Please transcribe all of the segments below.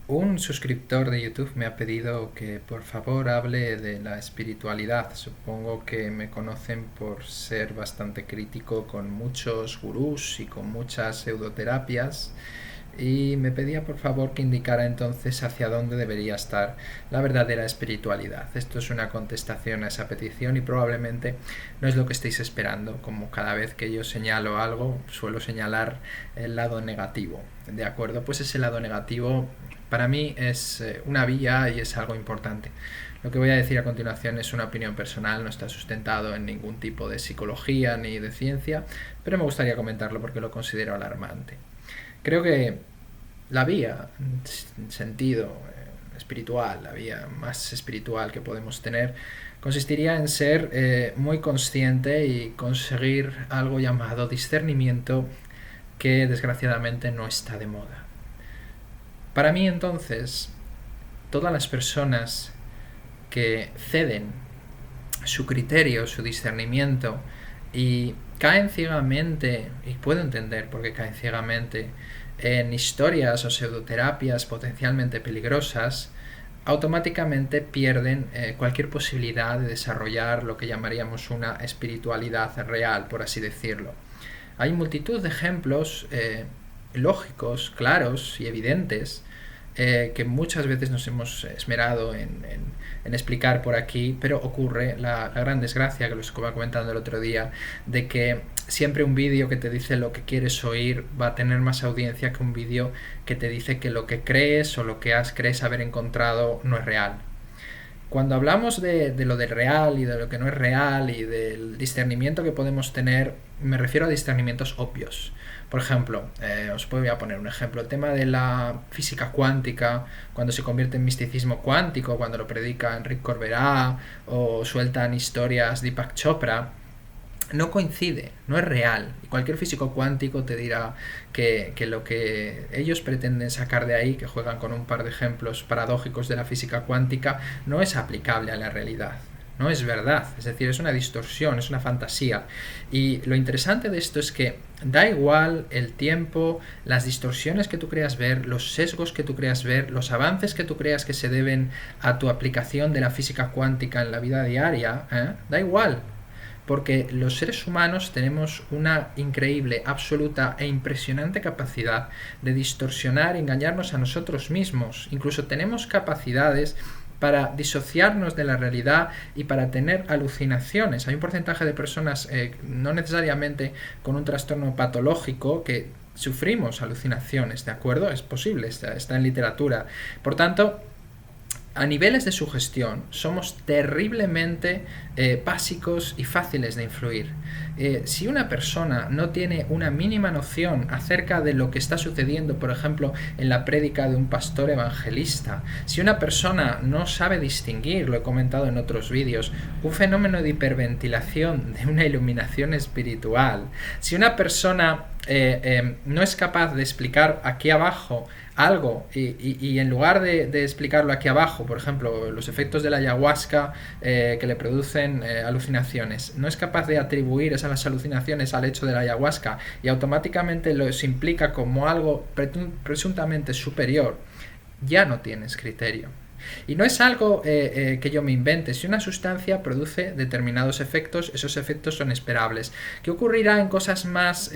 Un suscriptor de YouTube me ha pedido que por favor hable de la espiritualidad. Supongo que me conocen por ser bastante crítico con muchos gurús y con muchas pseudoterapias y me pedía por favor que indicara entonces hacia dónde debería estar la verdadera espiritualidad. Esto es una contestación a esa petición y probablemente no es lo que estéis esperando. Como cada vez que yo señalo algo suelo señalar el lado negativo. ¿De acuerdo? Pues ese lado negativo para mí es una vía y es algo importante. Lo que voy a decir a continuación es una opinión personal, no está sustentado en ningún tipo de psicología ni de ciencia, pero me gustaría comentarlo porque lo considero alarmante. Creo que la vía, en sentido espiritual, la vía más espiritual que podemos tener, consistiría en ser muy consciente y conseguir algo llamado discernimiento que desgraciadamente no está de moda. Para mí entonces, todas las personas que ceden su criterio, su discernimiento y caen ciegamente, y puedo entender por qué caen ciegamente, en historias o pseudoterapias potencialmente peligrosas, automáticamente pierden cualquier posibilidad de desarrollar lo que llamaríamos una espiritualidad real, por así decirlo. Hay multitud de ejemplos lógicos, claros y evidentes que muchas veces nos hemos esmerado en explicar por aquí, pero ocurre la gran desgracia, que lo estaba comentando el otro día, de que siempre un vídeo que te dice lo que quieres oír va a tener más audiencia que un vídeo que te dice que lo que crees o lo que crees haber encontrado no es real. Cuando hablamos de lo del real y de lo que no es real y del discernimiento que podemos tener, me refiero a discernimientos obvios. Por ejemplo, os voy a poner un ejemplo, el tema de la física cuántica, cuando se convierte en misticismo cuántico, cuando lo predica Enrique Corberá o sueltan historias Deepak Chopra, no coincide, no es real. Y cualquier físico cuántico te dirá que lo que ellos pretenden sacar de ahí, que juegan con un par de ejemplos paradójicos de la física cuántica, no es aplicable a la realidad. No es verdad, es decir, es una distorsión, es una fantasía. Y lo interesante de esto es que da igual el tiempo, las distorsiones que tú creas ver, los sesgos que tú creas ver, los avances que tú creas que se deben a tu aplicación de la física cuántica en la vida diaria, da igual, porque los seres humanos tenemos una increíble, absoluta e impresionante capacidad de distorsionar y engañarnos a nosotros mismos. Incluso tenemos capacidades para disociarnos de la realidad y para tener alucinaciones. Hay un porcentaje de personas, no necesariamente con un trastorno patológico, que sufrimos alucinaciones, ¿de acuerdo? Es posible, está en literatura. Por tanto, a niveles de sugestión somos terriblemente básicos y fáciles de influir. Si una persona no tiene una mínima noción acerca de lo que está sucediendo, por ejemplo, en la prédica de un pastor evangelista, si una persona no sabe distinguir, lo he comentado en otros vídeos, un fenómeno de hiperventilación de una iluminación espiritual, si una persona no es capaz de explicar aquí abajo algo y en lugar de explicarlo aquí abajo, por ejemplo, los efectos de la ayahuasca que le producen alucinaciones, no es capaz de atribuir esas alucinaciones al hecho de la ayahuasca y automáticamente los implica como algo presuntamente superior, ya no tienes criterio. Y no es algo que yo me invente. Si una sustancia produce determinados efectos, esos efectos son esperables. ¿Qué ocurrirá en cosas más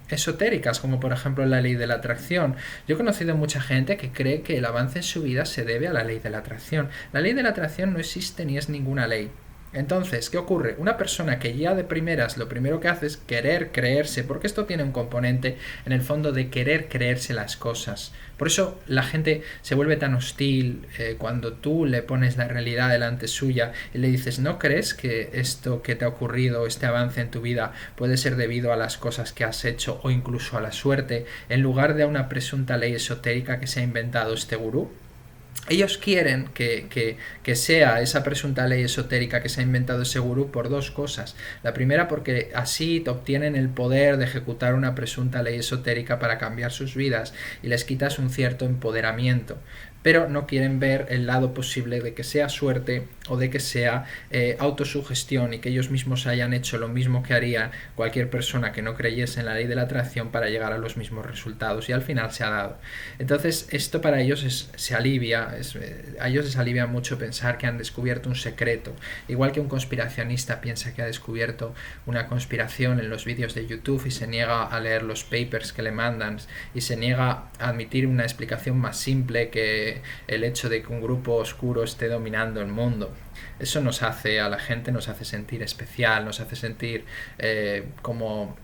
esotéricas, como por ejemplo la ley de la atracción? Yo he conocido mucha gente que cree que el avance en su vida se debe a la ley de la atracción. La ley de la atracción no existe ni es ninguna ley. Entonces, ¿qué ocurre? Una persona que ya de primeras lo primero que hace es querer creerse, porque esto tiene un componente en el fondo de querer creerse las cosas. Por eso la gente se vuelve tan hostil cuando tú le pones la realidad delante suya y le dices, ¿no crees que esto que te ha ocurrido, este avance en tu vida, puede ser debido a las cosas que has hecho o incluso a la suerte, en lugar de a una presunta ley esotérica que se ha inventado este gurú? Ellos quieren que sea esa presunta ley esotérica que se ha inventado ese gurú por dos cosas. La primera, porque así obtienen el poder de ejecutar una presunta ley esotérica para cambiar sus vidas y les quitas un cierto empoderamiento. Pero no quieren ver el lado posible de que sea suerte o de que sea autosugestión y que ellos mismos hayan hecho lo mismo que haría cualquier persona que no creyese en la ley de la atracción para llegar a los mismos resultados, y al final se ha dado. Entonces esto para ellos se alivia, a ellos les alivia mucho pensar que han descubierto un secreto, igual que un conspiracionista piensa que ha descubierto una conspiración en los vídeos de YouTube y se niega a leer los papers que le mandan y se niega a admitir una explicación más simple que el hecho de que un grupo oscuro esté dominando el mundo. Eso nos hace a la gente, nos hace sentir especial, nos hace sentir como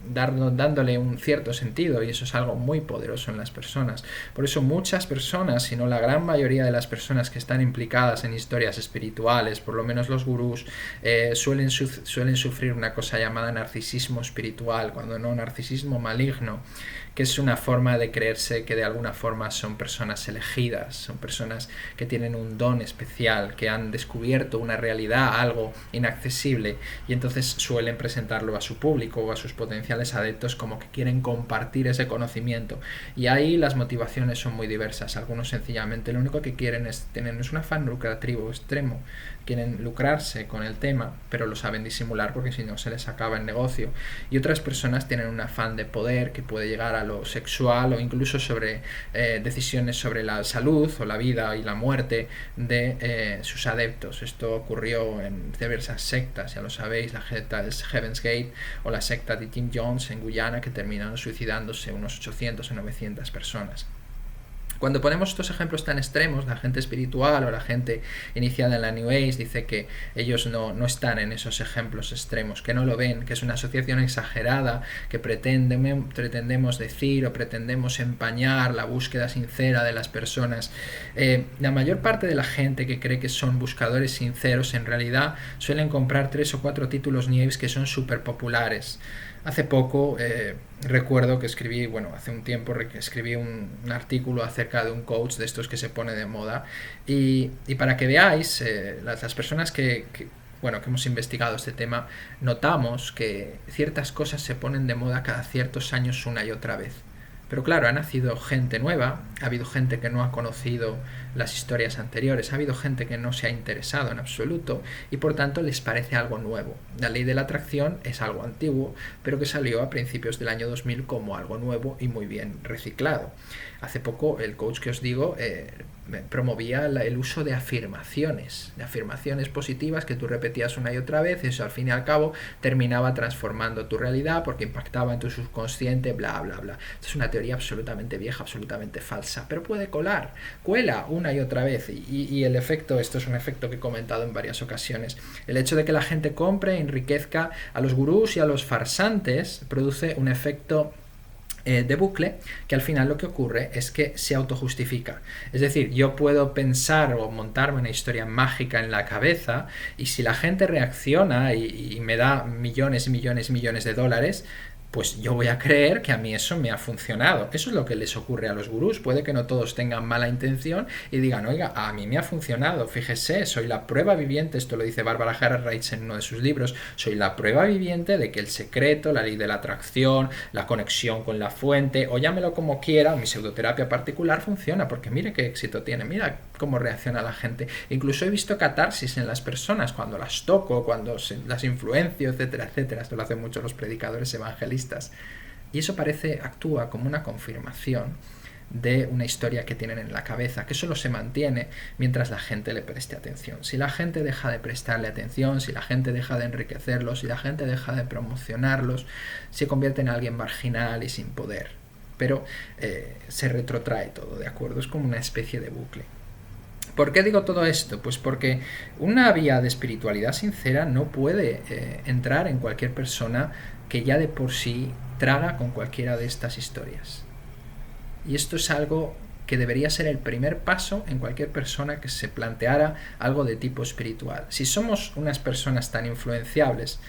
dándole un cierto sentido, y eso es algo muy poderoso en las personas. Por eso muchas personas, si no la gran mayoría de las personas que están implicadas en historias espirituales, por lo menos los gurús, suelen sufrir una cosa llamada narcisismo espiritual, cuando no narcisismo maligno, que es una forma de creerse que de alguna forma son personas elegidas, son personas que tienen un don especial, que han descubierto una realidad, algo inaccesible, y entonces suelen presentarlo a su público o a sus potenciales adeptos como que quieren compartir ese conocimiento. Y ahí las motivaciones son muy diversas. Algunos sencillamente lo único que quieren es tener un afán lucrativo extremo, quieren lucrarse con el tema, pero lo saben disimular porque si no se les acaba el negocio. Y otras personas tienen un afán de poder que puede llegar a lo sexual o incluso sobre decisiones sobre la salud o la vida y la muerte de sus adeptos. Esto ocurrió en diversas sectas, ya lo sabéis, la secta es Heaven's Gate o la secta de Jim Jones en Guyana, que terminaron suicidándose unos 800 o 900 personas. Cuando ponemos estos ejemplos tan extremos, la gente espiritual o la gente iniciada en la New Age dice que ellos no están en esos ejemplos extremos, que no lo ven, que es una asociación exagerada, que pretendemos decir o pretendemos empañar la búsqueda sincera de las personas. La mayor parte de la gente que cree que son buscadores sinceros en realidad suelen comprar 3 o 4 títulos New Age que son súper populares. Hace poco recuerdo que hace un tiempo escribí un artículo acerca de un coach de estos que se pone de moda, y para que veáis, las personas que hemos investigado este tema, notamos que ciertas cosas se ponen de moda cada ciertos años una y otra vez. Pero claro, ha nacido gente nueva, ha habido gente que no ha conocido las historias anteriores, ha habido gente que no se ha interesado en absoluto y por tanto les parece algo nuevo. La ley de la atracción es algo antiguo, pero que salió a principios del año 2000 como algo nuevo y muy bien reciclado. Hace poco el coach que os digo promovía el uso de afirmaciones positivas que tú repetías una y otra vez, y eso al fin y al cabo terminaba transformando tu realidad porque impactaba en tu subconsciente, bla bla bla. Esto es una teoría absolutamente vieja, absolutamente falsa, pero cuela una y otra vez, y el efecto, esto es un efecto que he comentado en varias ocasiones, el hecho de que la gente compre, enriquezca a los gurús y a los farsantes, produce un efecto de bucle, que al final lo que ocurre es que se autojustifica. Es decir, yo puedo pensar o montarme una historia mágica en la cabeza, y si la gente reacciona y me da millones y millones y millones de dólares, pues yo voy a creer que a mí eso me ha funcionado. Eso es lo que les ocurre a los gurús. Puede que no todos tengan mala intención y digan, oiga, a mí me ha funcionado, fíjese, soy la prueba viviente, esto lo dice Barbara Harris en uno de sus libros, soy la prueba viviente de que el secreto, la ley de la atracción, la conexión con la fuente, o llámelo como quiera, mi pseudoterapia particular funciona, porque mire qué éxito tiene, mira cómo reacciona la gente. Incluso he visto catarsis en las personas cuando las toco, cuando las influencio, etcétera, etcétera. Esto lo hacen mucho los predicadores evangelistas. Y eso actúa como una confirmación de una historia que tienen en la cabeza, que solo se mantiene mientras la gente le preste atención. Si la gente deja de prestarle atención, si la gente deja de enriquecerlos, si la gente deja de promocionarlos, se convierte en alguien marginal y sin poder. Pero se retrotrae todo, ¿de acuerdo? Es como una especie de bucle. ¿Por qué digo todo esto? Pues porque una vía de espiritualidad sincera no puede entrar en cualquier persona que ya de por sí traga con cualquiera de estas historias. Y esto es algo que debería ser el primer paso en cualquier persona que se planteara algo de tipo espiritual. Si somos unas personas tan influenciables,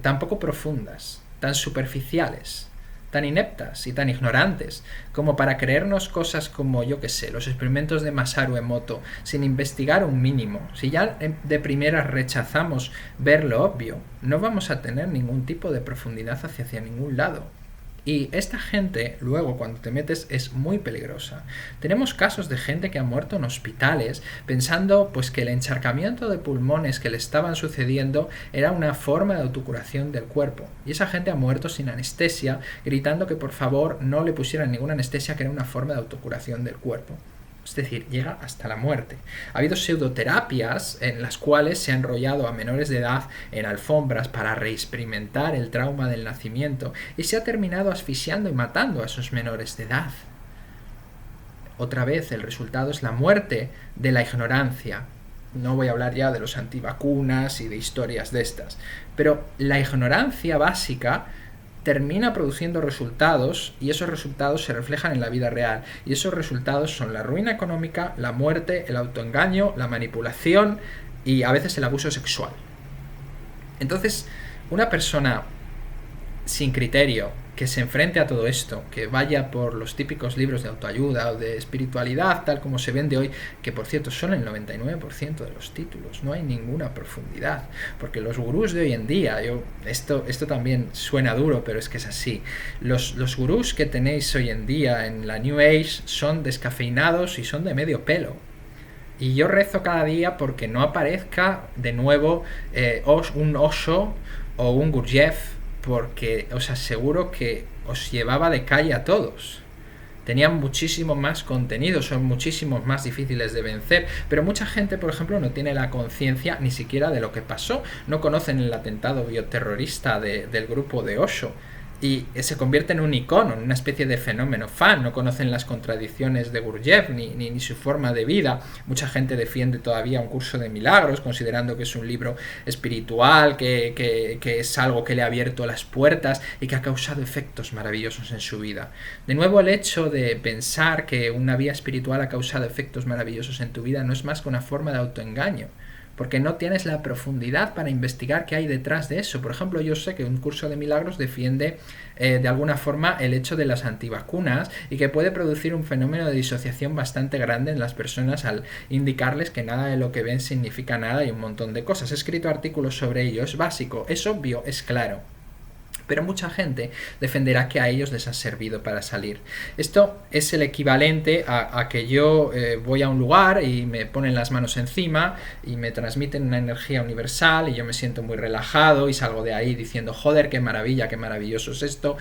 tan poco profundas, tan superficiales, tan ineptas y tan ignorantes como para creernos cosas como, yo qué sé, los experimentos de Masaru Emoto sin investigar un mínimo? Si ya de primera rechazamos ver lo obvio, no vamos a tener ningún tipo de profundidad hacia ningún lado. Y esta gente, luego, cuando te metes, es muy peligrosa. Tenemos casos de gente que ha muerto en hospitales pensando pues que el encharcamiento de pulmones que le estaban sucediendo era una forma de autocuración del cuerpo. Y esa gente ha muerto sin anestesia, gritando que por favor no le pusieran ninguna anestesia, que era una forma de autocuración del cuerpo. Es decir, llega hasta la muerte. Ha habido pseudoterapias en las cuales se ha enrollado a menores de edad en alfombras para reexperimentar el trauma del nacimiento y se ha terminado asfixiando y matando a esos menores de edad. Otra vez, el resultado es la muerte de la ignorancia. No voy a hablar ya de los antivacunas y de historias de estas, pero la ignorancia básica termina produciendo resultados y esos resultados se reflejan en la vida real y esos resultados son la ruina económica, la muerte, el autoengaño, la manipulación y a veces el abuso sexual. Entonces, una persona sin criterio que se enfrente a todo esto, que vaya por los típicos libros de autoayuda o de espiritualidad tal como se vende hoy, que por cierto son el 99% de los títulos, no hay ninguna profundidad, porque los gurús de hoy en día, esto también suena duro, pero es que es así, los gurús que tenéis hoy en día en la New Age son descafeinados y son de medio pelo. Y yo rezo cada día porque no aparezca de nuevo un Osho o un Gurdjieff, porque os aseguro que os llevaba de calle a todos. Tenían muchísimo más contenido, son muchísimo más difíciles de vencer, pero mucha gente, por ejemplo, no tiene la conciencia ni siquiera de lo que pasó, no conocen el atentado bioterrorista del grupo de Osho, y se convierte en un icono, en una especie de fenómeno fan. No conocen las contradicciones de Gurdjieff ni su forma de vida. Mucha gente defiende todavía Un curso de milagros, considerando que es un libro espiritual, que es algo que le ha abierto las puertas y que ha causado efectos maravillosos en su vida. De nuevo, el hecho de pensar que una vía espiritual ha causado efectos maravillosos en tu vida no es más que una forma de autoengaño, porque no tienes la profundidad para investigar qué hay detrás de eso. Por ejemplo, yo sé que Un curso de milagros defiende de alguna forma el hecho de las antivacunas y que puede producir un fenómeno de disociación bastante grande en las personas al indicarles que nada de lo que ven significa nada y un montón de cosas. He escrito artículos sobre ello, es básico, es obvio, es claro. Pero mucha gente defenderá que a ellos les ha servido para salir. Esto es el equivalente a que yo voy a un lugar y me ponen las manos encima y me transmiten una energía universal y yo me siento muy relajado y salgo de ahí diciendo, joder, qué maravilla, qué maravilloso es esto,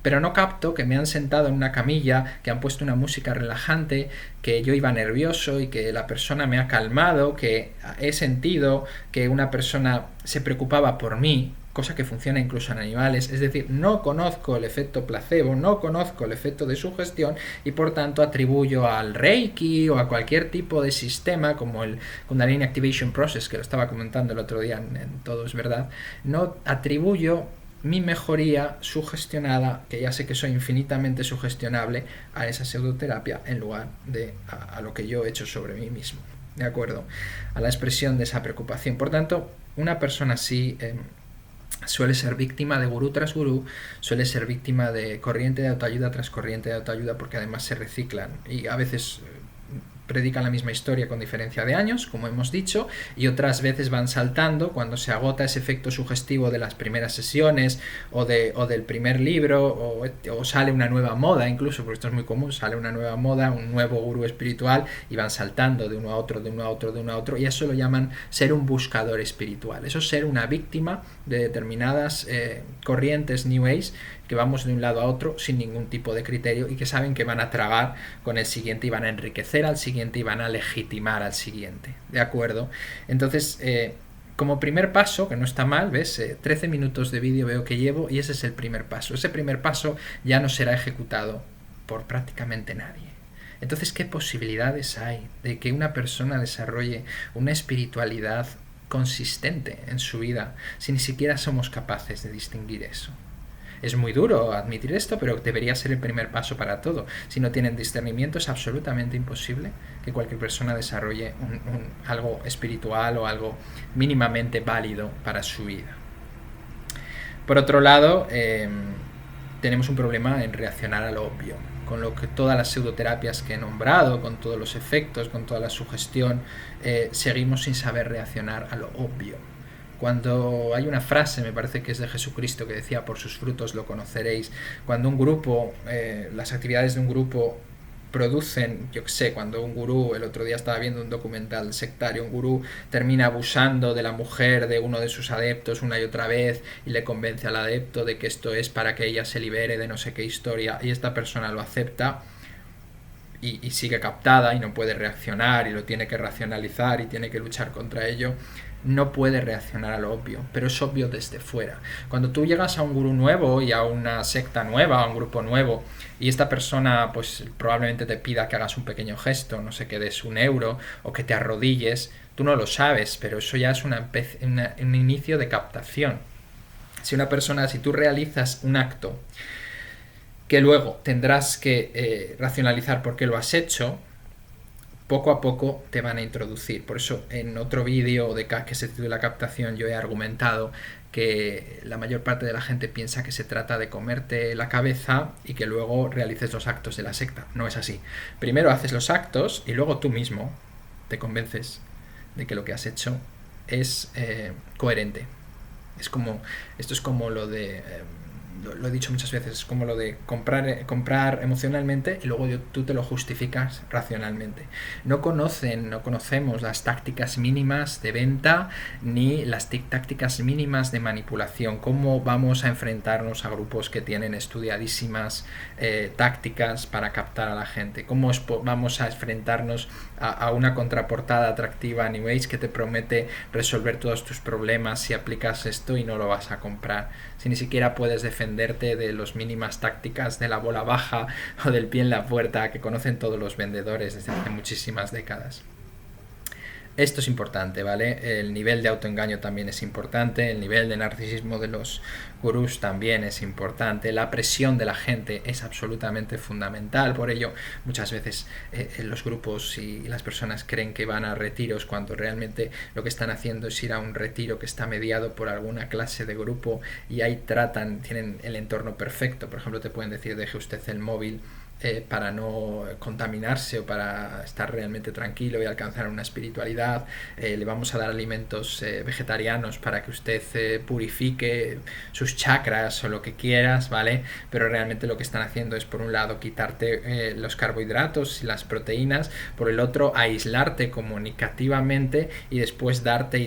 pero no capto que me han sentado en una camilla, que han puesto una música relajante, que yo iba nervioso y que la persona me ha calmado, que he sentido que una persona se preocupaba por mí, cosa que funciona incluso en animales. Es decir, no conozco el efecto placebo, no conozco el efecto de sugestión y por tanto atribuyo al Reiki o a cualquier tipo de sistema como el Kundalini Activation Process, que lo estaba comentando el otro día en Todo es Verdad, no atribuyo mi mejoría sugestionada, que ya sé que soy infinitamente sugestionable, a esa pseudoterapia en lugar de a lo que yo he hecho sobre mí mismo, ¿de acuerdo? A la expresión de esa preocupación. Por tanto, una persona así suele ser víctima de gurú tras gurú, suele ser víctima de corriente de autoayuda tras corriente de autoayuda, porque además se reciclan y a veces predican la misma historia con diferencia de años, como hemos dicho, y otras veces van saltando cuando se agota ese efecto sugestivo de las primeras sesiones o del primer libro, o sale una nueva moda incluso, porque esto es muy común, sale una nueva moda, un nuevo gurú espiritual y van saltando de uno a otro, de uno a otro, de uno a otro, y eso lo llaman ser un buscador espiritual. Eso es ser una víctima de determinadas corrientes New Age, que vamos de un lado a otro sin ningún tipo de criterio y que saben que van a tragar con el siguiente y van a enriquecer al siguiente y van a legitimar al siguiente, ¿de acuerdo? Entonces, como primer paso, que no está mal, ¿ves? 13 minutos de vídeo veo que llevo y ese es el primer paso. Ese primer paso ya no será ejecutado por prácticamente nadie. Entonces, ¿qué posibilidades hay de que una persona desarrolle una espiritualidad consistente en su vida si ni siquiera somos capaces de distinguir eso? Es muy duro admitir esto, pero debería ser el primer paso para todo. Si no tienen discernimiento, es absolutamente imposible que cualquier persona desarrolle algo espiritual o algo mínimamente válido para su vida. Por otro lado, tenemos un problema en reaccionar a lo obvio. Con lo que todas las pseudoterapias que he nombrado, con todos los efectos, con toda la sugestión, seguimos sin saber reaccionar a lo obvio. Cuando hay una frase, me parece que es de Jesucristo, que decía: por sus frutos lo conoceréis. Cuando un grupo, las actividades de un grupo producen, yo qué sé, cuando un gurú, el otro día estaba viendo un documental sectario, un gurú termina abusando de la mujer de uno de sus adeptos una y otra vez y le convence al adepto de que esto es para que ella se libere de no sé qué historia, y esta persona lo acepta y sigue captada y no puede reaccionar y lo tiene que racionalizar y tiene que luchar contra ello. No puede reaccionar a lo obvio, pero es obvio desde fuera. Cuando tú llegas a un gurú nuevo y a una secta nueva, a un grupo nuevo, y esta persona pues probablemente te pida que hagas un pequeño gesto, no sé, que des un euro o que te arrodilles, tú no lo sabes, pero eso ya es un inicio de captación. Si tú realizas un acto que luego tendrás que racionalizar por qué lo has hecho, poco a poco te van a introducir. Por eso en otro vídeo que se titula Captación yo he argumentado que la mayor parte de la gente piensa que se trata de comerte la cabeza y que luego realices los actos de la secta. No es así. Primero haces los actos y luego tú mismo te convences de que lo que has hecho es coherente. Esto es como lo de... lo he dicho muchas veces, es como lo de comprar emocionalmente y luego tú te lo justificas racionalmente. No conocemos las tácticas mínimas de venta ni las tácticas mínimas de manipulación. Cómo vamos a enfrentarnos a grupos que tienen estudiadísimas tácticas para captar a la gente. Cómo vamos a enfrentarnos a una contraportada atractiva New Age que te promete resolver todos tus problemas si aplicas esto, y no lo vas a comprar. Si ni siquiera puedes defenderte de las mínimas tácticas de la bola baja o del pie en la puerta que conocen todos los vendedores desde hace muchísimas décadas. Esto es importante, ¿vale? El nivel de autoengaño también es importante, el nivel de narcisismo de los gurús también es importante, la presión de la gente es absolutamente fundamental. Por ello, muchas veces los grupos y las personas creen que van a retiros cuando realmente lo que están haciendo es ir a un retiro que está mediado por alguna clase de grupo, y ahí tienen el entorno perfecto. Por ejemplo, te pueden decir: deje usted el móvil para no contaminarse o para estar realmente tranquilo y alcanzar una espiritualidad, le vamos a dar alimentos vegetarianos para que usted purifique sus chakras o lo que quieras, ¿vale? Pero realmente lo que están haciendo es, por un lado, quitarte los carbohidratos y las proteínas, por el otro, aislarte comunicativamente y después darte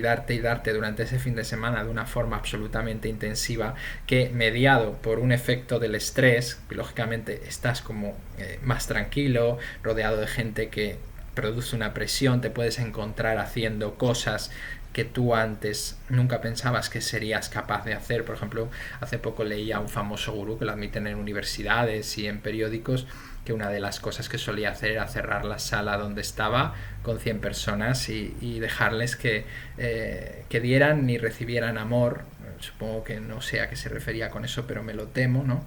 durante ese fin de semana de una forma absolutamente intensiva, que, mediado por un efecto del estrés, lógicamente estás como más tranquilo, rodeado de gente que produce una presión, te puedes encontrar haciendo cosas que tú antes nunca pensabas que serías capaz de hacer. Por ejemplo, hace poco leía a un famoso gurú que lo admiten en universidades y en periódicos, que una de las cosas que solía hacer era cerrar la sala donde estaba con 100 personas y dejarles que dieran ni recibieran amor. Supongo que no sé a qué se refería con eso, pero me lo temo, ¿no?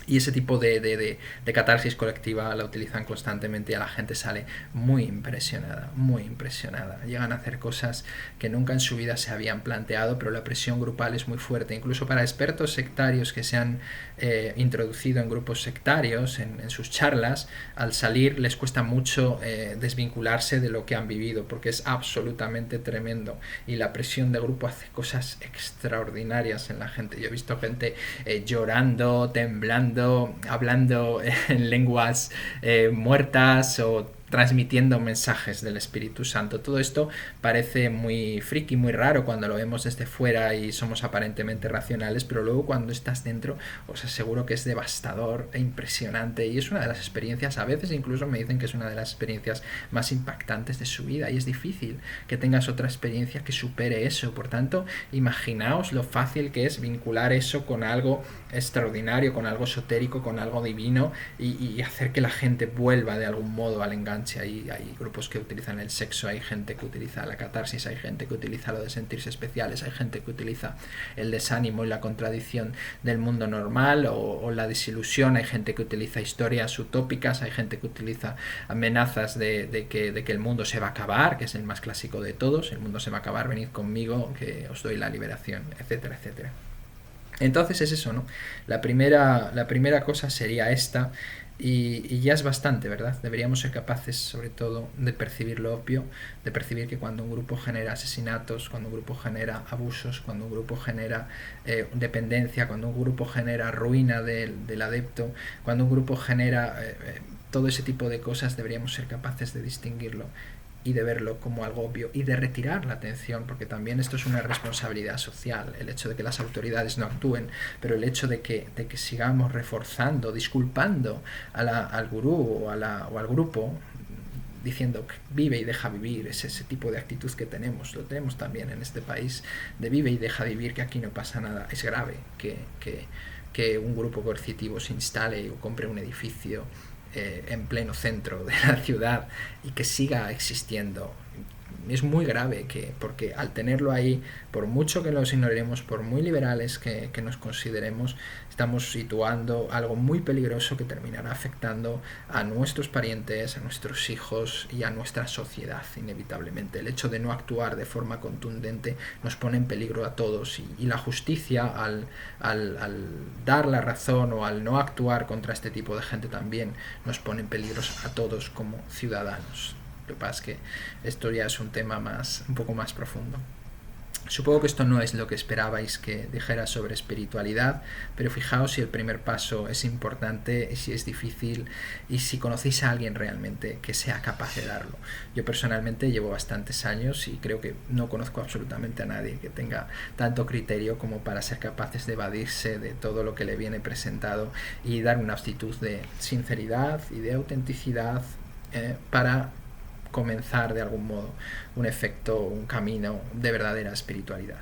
Y ese tipo de catarsis colectiva la utilizan constantemente y a la gente sale muy impresionada, muy impresionada. Llegan a hacer cosas que nunca en su vida se habían planteado, pero la presión grupal es muy fuerte. Incluso para expertos sectarios que se han introducido en grupos sectarios, en sus charlas, al salir les cuesta mucho desvincularse de lo que han vivido, porque es absolutamente tremendo. Y la presión de grupo hace cosas extraordinarias en la gente. Yo he visto gente llorando, temblando, hablando en lenguas muertas o transmitiendo mensajes del Espíritu Santo. Todo esto parece muy friki, muy raro cuando lo vemos desde fuera y somos aparentemente racionales, pero luego cuando estás dentro os aseguro que es devastador e impresionante, y es una de las experiencias, a veces incluso me dicen que es una de las experiencias más impactantes de su vida, y es difícil que tengas otra experiencia que supere eso. Por tanto, imaginaos lo fácil que es vincular eso con algo extraordinario, con algo esotérico, con algo divino, y hacer que la gente vuelva de algún modo al engaño. Hay grupos que utilizan el sexo, hay gente que utiliza la catarsis, hay gente que utiliza lo de sentirse especiales, hay gente que utiliza el desánimo y la contradicción del mundo normal o la desilusión, hay gente que utiliza historias utópicas, hay gente que utiliza amenazas de que el mundo se va a acabar, que es el más clásico de todos: el mundo se va a acabar, venid conmigo que os doy la liberación, etcétera, etcétera. Entonces es eso, ¿no? La primera cosa sería esta, y ya es bastante, ¿verdad? Deberíamos ser capaces, sobre todo, de percibir lo obvio, de percibir que cuando un grupo genera asesinatos, cuando un grupo genera abusos, cuando un grupo genera dependencia, cuando un grupo genera ruina del adepto, cuando un grupo genera todo ese tipo de cosas, deberíamos ser capaces de distinguirlo y de verlo como algo obvio y de retirar la atención, porque también esto es una responsabilidad social, el hecho de que las autoridades no actúen, pero el hecho de que sigamos reforzando, disculpando al gurú o al grupo, diciendo que vive y deja vivir, es ese tipo de actitud que tenemos, lo tenemos también en este país, de vive y deja vivir, que aquí no pasa nada. Es grave que un grupo coercitivo se instale o compre un edificio en pleno centro de la ciudad y que siga existiendo. Es muy grave, porque al tenerlo ahí, por mucho que los ignoremos, por muy liberales que nos consideremos, estamos situando algo muy peligroso que terminará afectando a nuestros parientes, a nuestros hijos y a nuestra sociedad inevitablemente. El hecho de no actuar de forma contundente nos pone en peligro a todos, y la justicia, al dar la razón o al no actuar contra este tipo de gente, también nos pone en peligro a todos como ciudadanos. Lo que pasa es que esto ya es un tema un poco más profundo. Supongo que esto no es lo que esperabais que dijera sobre espiritualidad, pero fijaos si el primer paso es importante, si es difícil y si conocéis a alguien realmente que sea capaz de darlo. Yo personalmente llevo bastantes años y creo que no conozco absolutamente a nadie que tenga tanto criterio como para ser capaces de evadirse de todo lo que le viene presentado y dar una actitud de sinceridad y de autenticidad para comenzar de algún modo un efecto, un camino de verdadera espiritualidad.